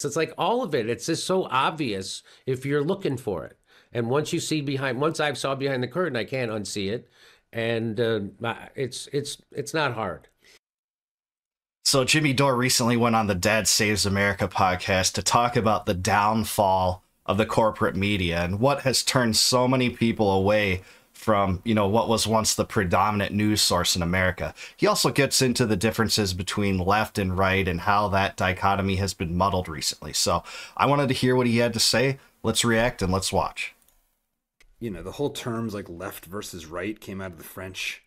So it's like all of it. It's just so obvious if you're looking for it. And once I saw behind the curtain, I can't unsee it. And it's not hard. So Jimmy Dore recently went on the Dad Saves America podcast to talk about the downfall of the corporate media and what has turned so many people away from, what was once the predominant news source in America. He also gets into the differences between left and right and how that dichotomy has been muddled recently. So I wanted to hear what he had to say. Let's react and let's watch. The whole terms like left versus right came out of the French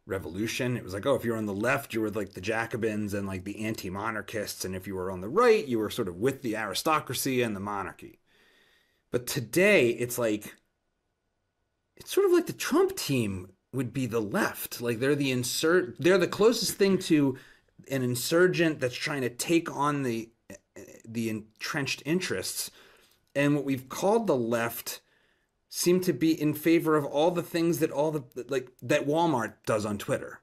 Revolution. It was like, oh, if you're on the left, you were like the Jacobins and like the anti-monarchists, and if you were on the right, you were sort of with the aristocracy and the monarchy. But today, it's sort of like the Trump team would be the left. Like they're the closest thing to an insurgent that's trying to take on the entrenched interests. And what we've called the left seem to be in favor of all the things that that Walmart does on Twitter.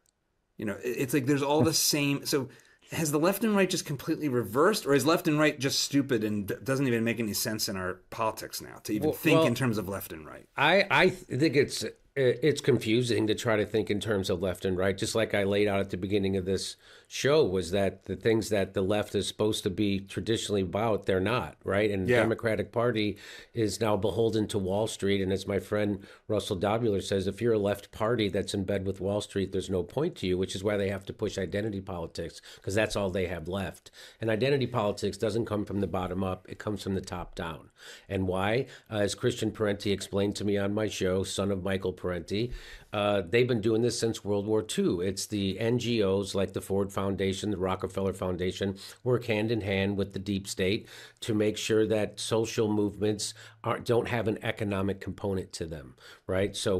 It's like there's all the same. So has the left and right just completely reversed, or is left and right just stupid and doesn't even make any sense in our politics now to even think in terms of left and right? I think it's confusing to try to think in terms of left and right, just like I laid out at the beginning of this show, was that the things that the left is supposed to be traditionally about, they're not, right? And the Democratic Party is now beholden to Wall Street. And as my friend Russell Dobular says, if you're a left party that's in bed with Wall Street, there's no point to you, which is why they have to push identity politics, because that's all they have left. And identity politics doesn't come from the bottom up, it comes from the top down. And why? As Christian Parenti explained to me on my show, son of Michael Parenti, they've been doing this since World War II. It's the NGOs like the Ford Foundation, the Rockefeller Foundation, work hand in hand with the deep state to make sure that social movements don't have an economic component to them, right? So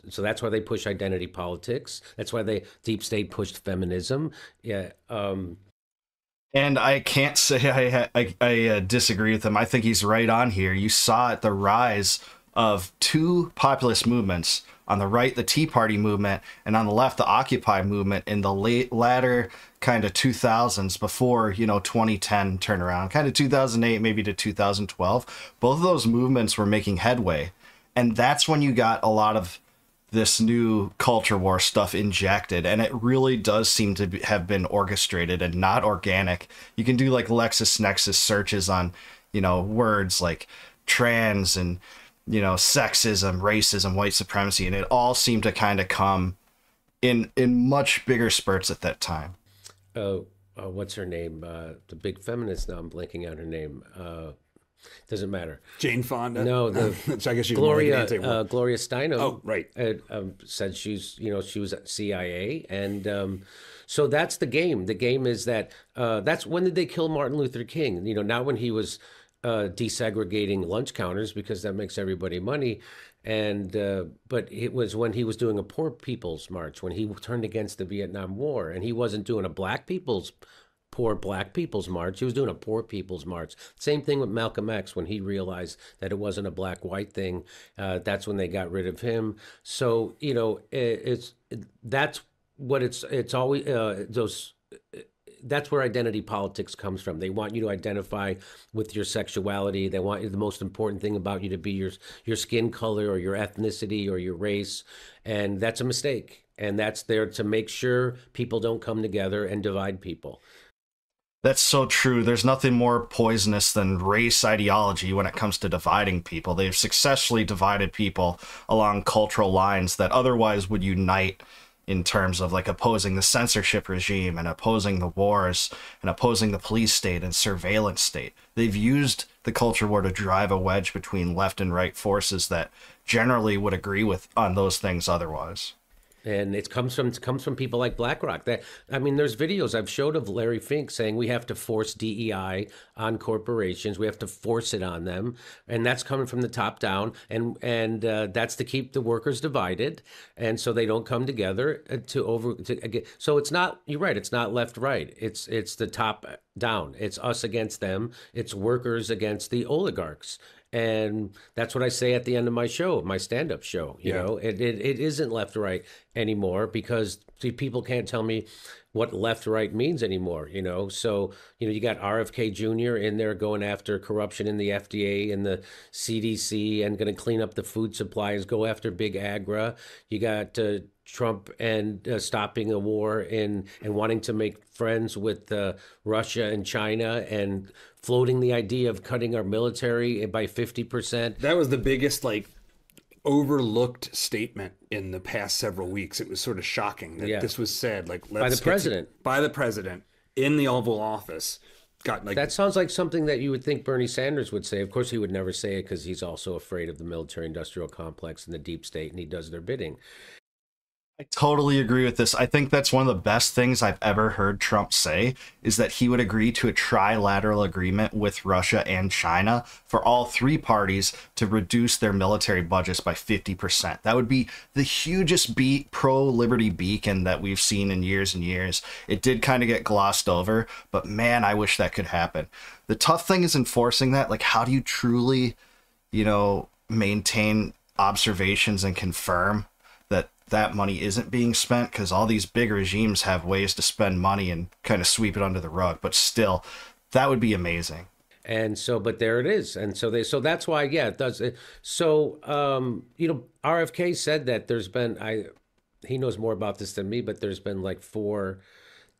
so that's why they push identity politics. That's why the deep state pushed feminism. Yeah. And I can't say I disagree with him. I think he's right on here. You saw at the rise of two populist movements. On the right, the Tea Party movement, and on the left, the Occupy movement in the latter kind of 2000s before, 2010 turnaround, kind of 2008, maybe to 2012. Both of those movements were making headway. And that's when you got a lot of this new culture war stuff injected, and it really does seem to have been orchestrated and not organic. You can do like LexisNexis searches on, words like trans and, sexism, racism, white supremacy, and it all seemed to kind of come in much bigger spurts at that time. What's her name? The big feminist. Now I'm blanking on her name. Doesn't matter. Jane Fonda. No, so I guess she's Gloria Steinem. Oh, right. Said she was at CIA, and so that's the game. The game is that that's when did they kill Martin Luther King? Not when he was desegregating lunch counters, because that makes everybody money. And but it was when he was doing a poor people's march, when he turned against the Vietnam War, and he wasn't doing a poor black people's march. He was doing a poor people's march. Same thing with Malcolm X. When he realized that it wasn't a black white thing, that's when they got rid of him. So that's what it's always those. That's where identity politics comes from. They want you to identify with your sexuality. They want the most important thing about you to be your skin color or your ethnicity or your race. And that's a mistake. And that's there to make sure people don't come together and divide people. That's so true. There's nothing more poisonous than race ideology when it comes to dividing people. They've successfully divided people along cultural lines that otherwise would unite in terms of like opposing the censorship regime and opposing the wars and opposing the police state and surveillance state. They've used the culture war to drive a wedge between left and right forces that generally would agree with on those things otherwise. And it comes from people like BlackRock. There's videos I've showed of Larry Fink saying we have to force DEI on corporations. We have to force it on them, and that's coming from the top down. And that's to keep the workers divided, and so they don't come together So it's not. You're right. It's not left right. It's the top down. It's us against them. It's workers against the oligarchs. And that's what I say at the end of my show, my stand-up show. You know, it isn't left or right anymore, because people can't tell me what left right means anymore, you know. So, you know, you got RFK Jr. in there going after corruption in the FDA and the CDC and going to clean up the food supplies, go after big agra. You got Trump and stopping a war and wanting to make friends with Russia and China and floating the idea of cutting our military by 50%. That was the biggest like overlooked statement in the past several weeks. It was sort of shocking that this was said like by the president. By the president in the Oval Office. Got like that sounds like something that you would think Bernie Sanders would say. Of course, he would never say it because he's also afraid of the military-industrial complex and the deep state, and he does their bidding. I totally agree with this. I think that's one of the best things I've ever heard Trump say is that he would agree to a trilateral agreement with Russia and China for all three parties to reduce their military budgets by 50%. That would be the hugest pro-liberty beacon that we've seen in years and years. It did kind of get glossed over, but man, I wish that could happen. The tough thing is enforcing that. Like, how do you truly, you know, maintain observations and confirm that money isn't being spent, because all these big regimes have ways to spend money and kind of sweep it under the rug, but still that would be amazing. And so, but there it is. And so so that's why, yeah, it does. So, you know, RFK said that there's been, he knows more about this than me, but there's been like 4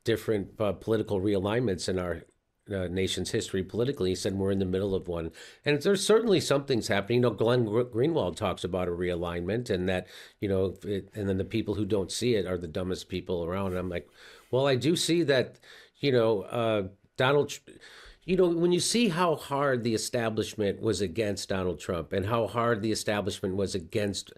different political realignments in our nation's history politically. He said we're in the middle of one, and there's certainly something's happening. You know, Glenn Greenwald talks about a realignment, and that, you know, and then the people who don't see it are the dumbest people around. And I'm like, well, I do see that, you know, Donald. You know, when you see how hard the establishment was against Donald Trump and how hard the establishment was against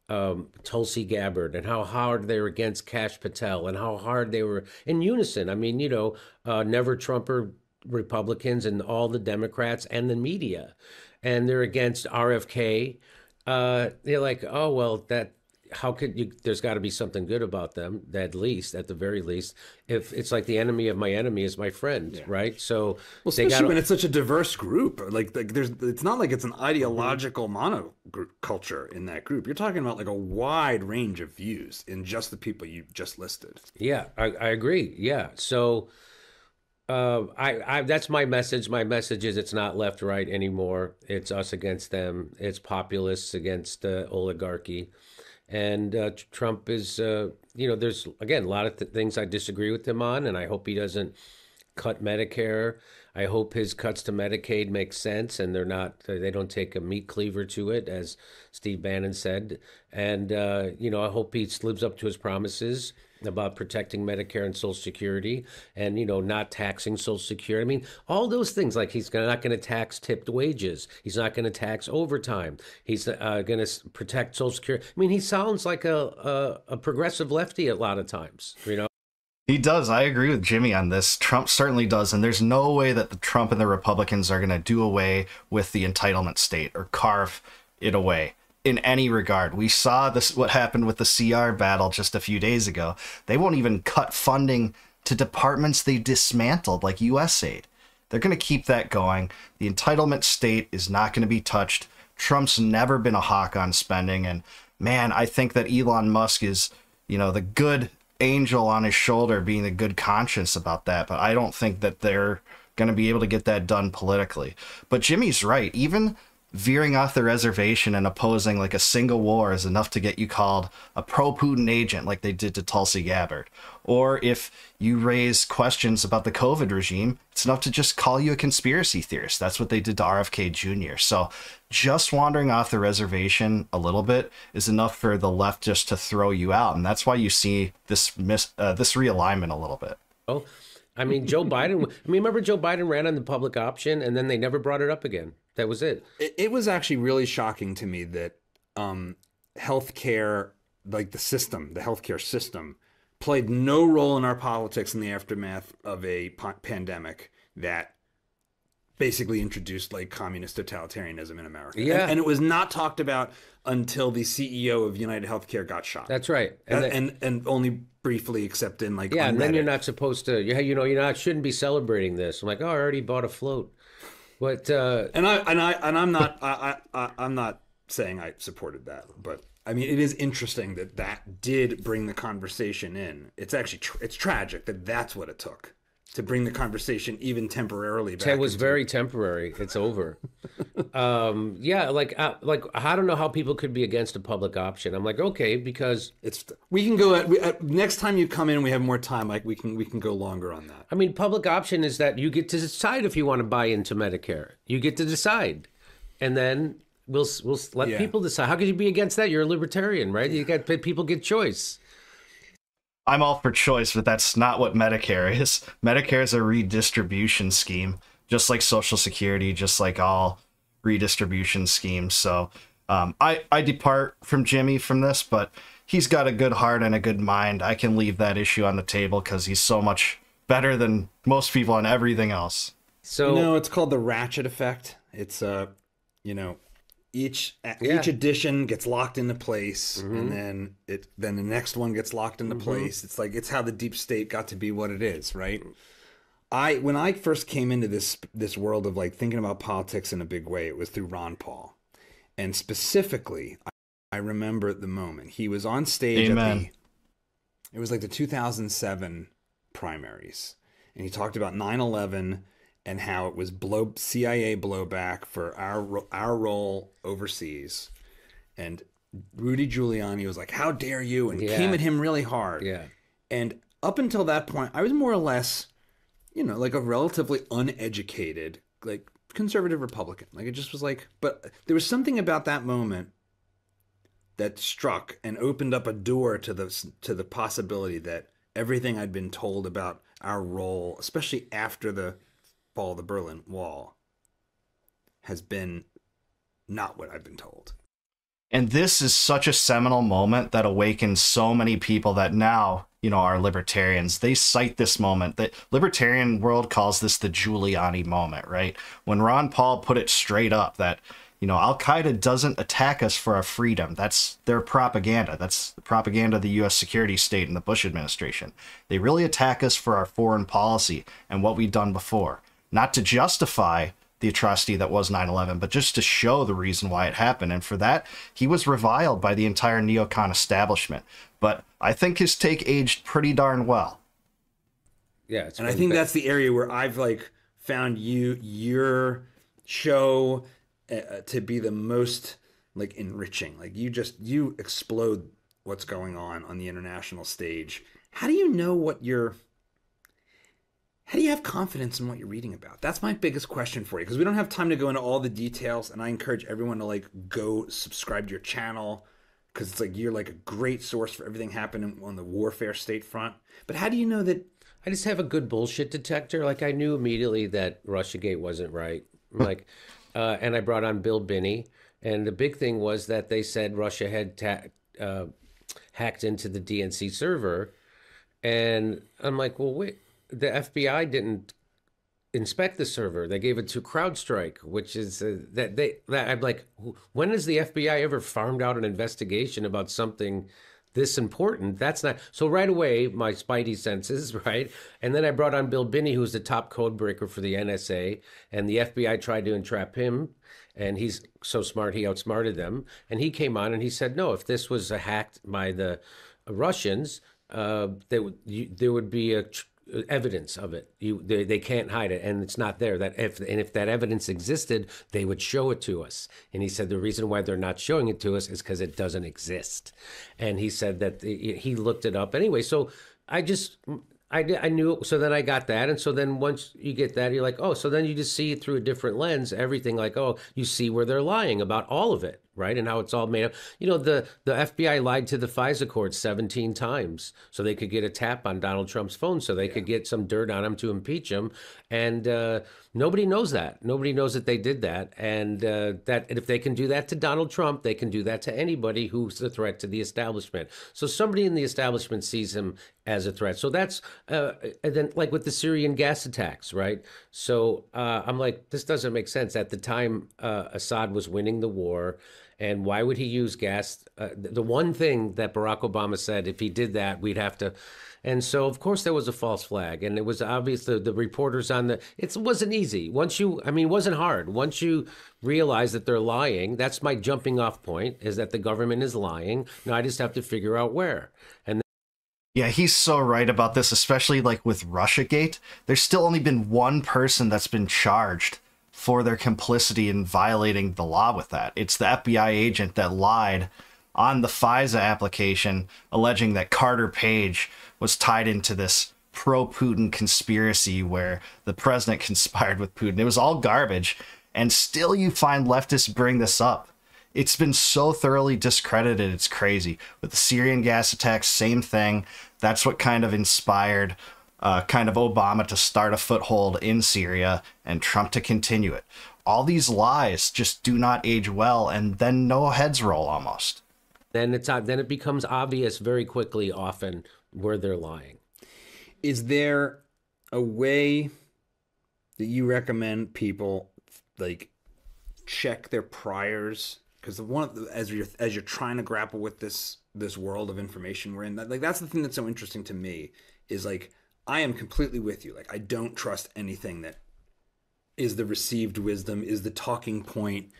Tulsi Gabbard and how hard they were against Kash Patel and how hard they were in unison. I mean, you know, never Trumper Republicans and all the Democrats and the media, and they're against RFK. They're like, oh, well, that, how could you, there's got to be something good about them, at least, at the very least, if it's like the enemy of my enemy is my friend, right? So, well, especially when it's such a diverse group, like there's, it's not like it's an ideological monoculture in that group. You're talking about like a wide range of views in just the people you just listed. Yeah, I agree. Yeah. So, that's my message. My message is it's not left right anymore. It's us against them. It's populists against the oligarchy. And Trump is, you know, there's, again, a lot of things I disagree with him on, and I hope he doesn't cut Medicare. I hope his cuts to Medicaid make sense and they don't take a meat cleaver to it, as Steve Bannon said. And, you know, I hope he lives up to his promises about protecting Medicare and Social Security and, you know, not taxing Social Security. I mean, all those things, like he's not going to tax tipped wages. He's not going to tax overtime. He's going to protect Social Security. I mean, he sounds like a progressive lefty a lot of times, you know? He does. I agree with Jimmy on this. Trump certainly does. And there's no way that the Trump and the Republicans are going to do away with the entitlement state or carve it away in any regard. We saw this, what happened with the CR battle just a few days ago. They won't even cut funding to departments they dismantled, like USAID. They're going to keep that going. The entitlement state is not going to be touched. Trump's never been a hawk on spending. And man, I think that Elon Musk is, you know, the good angel on his shoulder, being the good conscience about that. But I don't think that they're going to be able to get that done politically. But Jimmy's right. Even veering off the reservation and opposing like a single war is enough to get you called a pro-Putin agent, like they did to Tulsi Gabbard. Or if you raise questions about the COVID regime, it's enough to just call you a conspiracy theorist. That's what they did to RFK Jr. So just wandering off the reservation a little bit is enough for the left just to throw you out. And that's why you see this realignment a little bit. Oh, I mean, Joe Biden, remember Joe Biden ran on the public option and then they never brought it up again. That was it. It was actually really shocking to me that healthcare, like the healthcare system, played no role in our politics in the aftermath of a pandemic that basically introduced like communist totalitarianism in America. Yeah. And it was not talked about until the CEO of United Healthcare got shot. That's right. And only briefly, except in like, yeah, on and then Reddit. you're not supposed to, you know, you're not, shouldn't be celebrating this. I'm like, oh, I already bought a float. But I'm not saying I supported that, but I mean, it is interesting that that did bring the conversation in. It's actually it's tragic that that's what it took to bring the conversation even temporarily back. It was into very temporary. It's over. Yeah, like I don't know how people could be against a public option. I'm like, okay, because it's we can go next time you come in, we have more time. Like we can go longer on that. I mean, public option is that you get to decide if you want to buy into Medicare. You get to decide, and then we'll let people decide. How could you be against that? You're a libertarian, right? You got people get choice. I'm all for choice, but that's not what Medicare is. Medicare is a redistribution scheme, just like Social Security, just like all redistribution schemes. So I depart from Jimmy from this, but he's got a good heart and a good mind. I can leave that issue on the table because he's so much better than most people on everything else. So it's called the ratchet effect. It's each edition gets locked into place, and then the next one gets locked into place. It's like it's how the deep state got to be what it is, right? When I first came into this world of like thinking about politics in a big way, it was through Ron Paul, and specifically, I remember the moment he was on stage it was like the 2007 primaries, and he talked about 9/11. And how it was CIA blowback for our role overseas, and Rudy Giuliani was like, "How dare you?" and came at him really hard. Yeah. And up until that point, I was more or less, like a relatively uneducated, like conservative Republican. Like it just was like, but there was something about that moment that struck and opened up a door to the possibility that everything I'd been told about our role, especially after the fall of the Berlin Wall, has been not what I've been told. And this is such a seminal moment that awakens so many people that now, are libertarians. They cite this moment. The libertarian world calls this the Giuliani moment, right? When Ron Paul put it straight up that, Al-Qaeda doesn't attack us for our freedom. That's their propaganda. That's the propaganda of the U.S. security state and the Bush administration. They really attack us for our foreign policy and what we've done before. Not to justify the atrocity that was 9/11, but just to show the reason why it happened. And for that, he was reviled by the entire neocon establishment. But I think his take aged pretty darn well. Yeah, and I think that's the area where I've found your show to be the most enriching. Like you explode what's going on the international stage. How do you know how do you have confidence in what you're reading about? That's my biggest question for you, because we don't have time to go into all the details, and I encourage everyone to go subscribe to your channel, because it's you're a great source for everything happening on the warfare state front. But how do you know that? I just have a good bullshit detector. I knew immediately that Russiagate wasn't right. And I brought on Bill Binney, and the big thing was that they said Russia had hacked into the DNC server, and I'm like, well, wait. The FBI didn't inspect the server. They gave it to CrowdStrike, which is I'm like, when has the FBI ever farmed out an investigation about something this important? That's not. So right away, my spidey senses, right? And then I brought on Bill Binney, who's the top code breaker for the NSA, and the FBI tried to entrap him, and he's so smart, he outsmarted them. And he came on and he said, no, if this was hacked by the Russians, there would be evidence of it. They can't hide it, and it's not there. If that evidence existed, they would show it to us. And he said the reason why they're not showing it to us is because it doesn't exist. And he said that he looked it up anyway. So I knew it. So then I got that. And so then once you get that, you're like, oh, so then you just see it through a different lens, everything you see where they're lying about all of it, right? And how it's all made up. The FBI lied to the FISA court 17 times so they could get a tap on Donald Trump's phone, so they could get some dirt on him to impeach him. And nobody knows that. Nobody knows that they did that. And that if they can do that to Donald Trump, they can do that to anybody who's a threat to the establishment. So somebody in the establishment sees him as a threat. So that's, and then with the Syrian gas attacks, right? So I'm like, this doesn't make sense. At the time, Assad was winning the war. And why would he use gas? The one thing that Barack Obama said, if he did that, we'd have to And so, of course, there was a false flag, and it was obvious the reporters on it wasn't easy. It wasn't hard. Once you realize that they're lying, that's my jumping off point, is that the government is lying. Now I just have to figure out where. And Yeah, he's so right about this, especially like with Russiagate. There's still only been one person that's been charged for their complicity in violating the law with that. It's the FBI agent that lied on the FISA application, alleging that Carter Page was tied into this pro-Putin conspiracy where the president conspired with Putin. It was all garbage, and still you find leftists bring this up. It's been so thoroughly discredited, it's crazy. With the Syrian gas attacks, same thing. That's what kind of inspired kind of Obama to start a foothold in Syria and Trump to continue it. All these lies just do not age well, and then no heads roll almost. then it becomes obvious very quickly, often, where they're lying. Is there a way that you recommend people like check their priors? Because as you're trying to grapple with this world of information we're in, that's the thing that's so interesting to me, is like, I am completely with you. Like, I don't trust anything that is the received wisdom, is the talking point,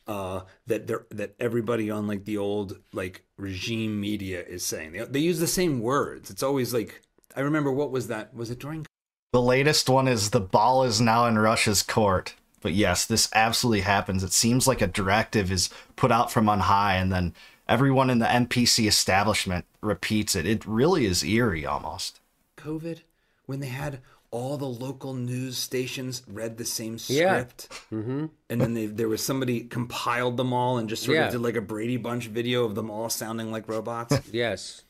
that everybody on like the old like regime media is saying. They use the same words. It's always like, I remember, what was that? Was it during? The latest one is the ball is now in Russia's court. But yes, this absolutely happens. It seems like a directive is put out from on high, and then everyone in the NPC establishment repeats it. It really is eerie almost. COVID, when they had all the local news stations read the same script, and then there was somebody compiled them all and just sort of did like a Brady Bunch video of them all sounding like robots. Yes.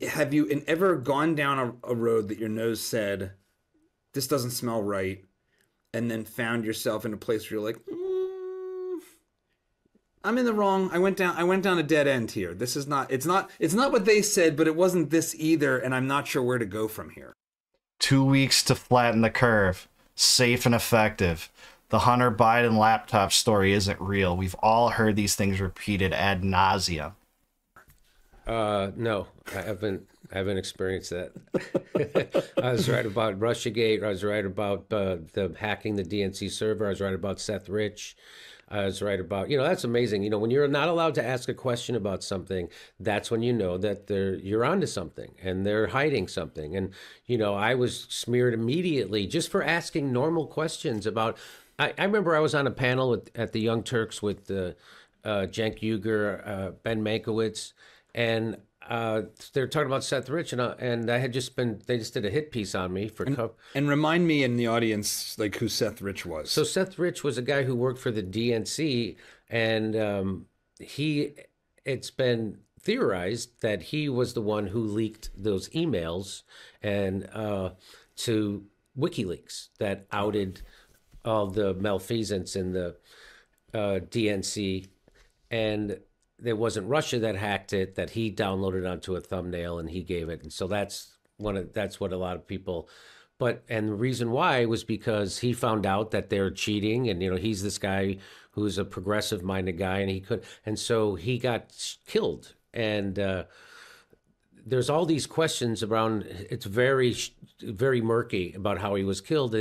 Have you ever gone down a road that your nose said, this doesn't smell right, and then found yourself in a place where you're like, I'm in the wrong. I went down a dead end here. This is not. It's not what they said, but it wasn't this either, and I'm not sure where to go from here. 2 weeks to flatten the curve. Safe and effective. The Hunter Biden laptop story isn't real. We've all heard these things repeated ad nauseum. No, I haven't experienced that. I was right about Russiagate. I was right about the hacking the DNC server. I was right about Seth Rich. I was right about, that's amazing. When you're not allowed to ask a question about something, that's when you know that you're onto something and they're hiding something. And, I was smeared immediately just for asking normal questions about, I remember I was on a panel at the Young Turks with Cenk Uygur, Ben Mankiewicz, and they're talking about Seth Rich, and they just did a hit piece on me for and remind me in the audience like who Seth Rich was. So Seth Rich was a guy who worked for the DNC, and it's been theorized that he was the one who leaked those emails and to WikiLeaks that outed all the malfeasance in the DNC, and it wasn't Russia that hacked it, that he downloaded onto a thumbnail and he gave it. And so that's what a lot of people, and the reason why was because he found out that they're cheating, and he's this guy who's a progressive minded guy, and so he got killed. And there's all these questions around. It's very, very murky about how he was killed.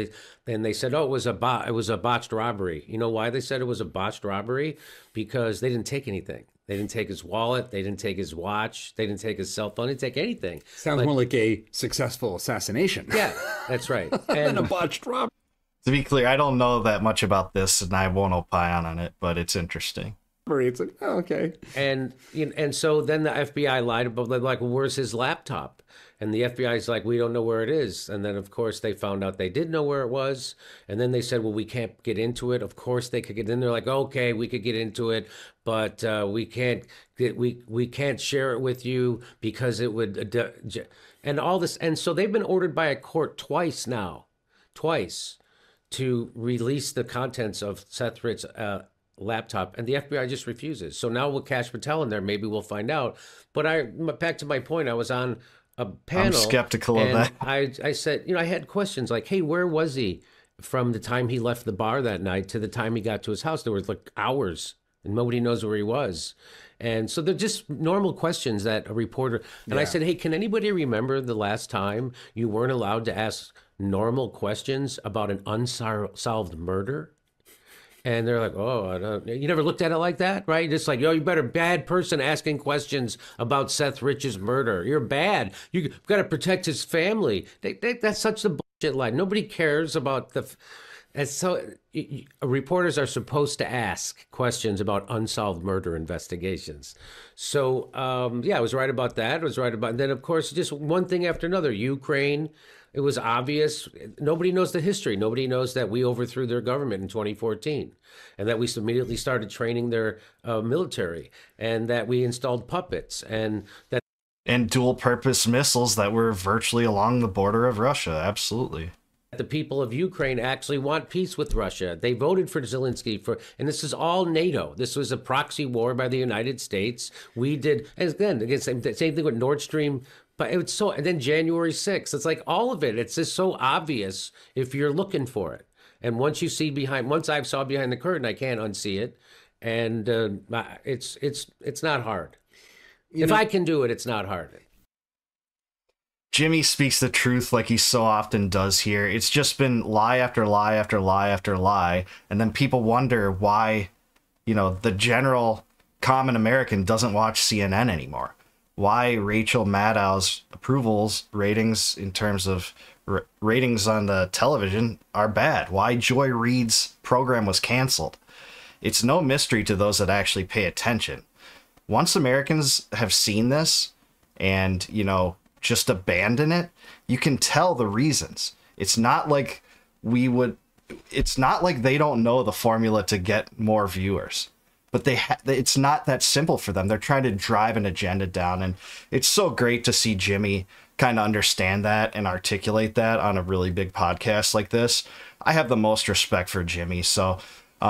Then they said, "Oh, it was a botched robbery." You know why they said it was a botched robbery? Because they didn't take anything. They didn't take his wallet. They didn't take his watch. They didn't take his cell phone. They didn't take anything. Sounds more like a successful assassination. Yeah, that's right. And a botched robbery. To be clear, I don't know that much about this, and I won't opine on it, but it's interesting. It's like, oh, okay. And so then the FBI lied about, like, well, where's his laptop? And the FBI's like, we don't know where it is. And then, of course, they found out they did know where it was. And then they said, well, we can't get into it. Of course, they could get in. They're like, okay, we could get into it, but we can't share it with you because it would, and all this. And so they've been ordered by a court twice to release the contents of Seth Rich's laptop, and the FBI just refuses. So now with Kash Patel in there, maybe we'll find out. But back to my point, I was on a panel. I'm skeptical of that. I said, I had questions like, hey, where was he from the time he left the bar that night to the time he got to his house? There was like hours and nobody knows where he was. And so they're just normal questions that a reporter. And I said, hey, can anybody remember the last time you weren't allowed to ask normal questions about an unsolved murder? And they're like, oh, I don't, you never looked at it like that, right? Just like, oh, you better bad person asking questions about Seth Rich's murder. You're bad. You've got to protect his family. That's such a bullshit line. Nobody cares about the. And so reporters are supposed to ask questions about unsolved murder investigations. So, yeah, I was right about that. I was right about, and then, of course, just one thing after another. Ukraine, it was obvious. Nobody knows the history. Nobody knows that we overthrew their government in 2014 and that we immediately started training their military and that we installed puppets and that. And dual purpose missiles that were virtually along the border of Russia. Absolutely. The people of Ukraine actually want peace with Russia. They voted for Zelensky and this is all NATO. This was a proxy war by the United States. We did, and again, same thing with Nord Stream. But it was so, and then January 6th, it's like all of it. It's just so obvious if you're looking for it. And once I saw behind the curtain, I can't unsee it. And it's not hard. If I can do it, it's not hard. Jimmy speaks the truth like he so often does here. It's just been lie after lie after lie after lie. And then people wonder why, the general common American doesn't watch CNN anymore. Why Rachel Maddow's ratings in terms of ratings on the television are bad. Why Joy Reid's program was canceled. It's no mystery to those that actually pay attention. Once Americans have seen this and, just abandon it, you can tell the reasons. It's not like they don't know the formula to get more viewers, but it's not that simple for them. They're trying to drive an agenda down, and it's so great to see Jimmy kind of understand that and articulate that on a really big podcast like this. I have the most respect for Jimmy, so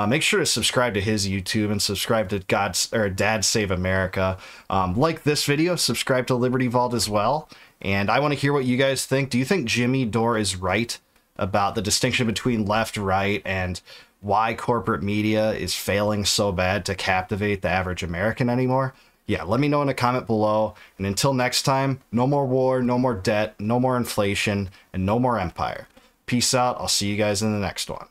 make sure to subscribe to his YouTube and subscribe to Dad Save America. Like this video, subscribe to Liberty Vault as well. And I want to hear what you guys think. Do you think Jimmy Dore is right about the distinction between left, right, and why corporate media is failing so bad to captivate the average American anymore? Yeah, let me know in a comment below. And until next time, no more war, no more debt, no more inflation, and no more empire. Peace out. I'll see you guys in the next one.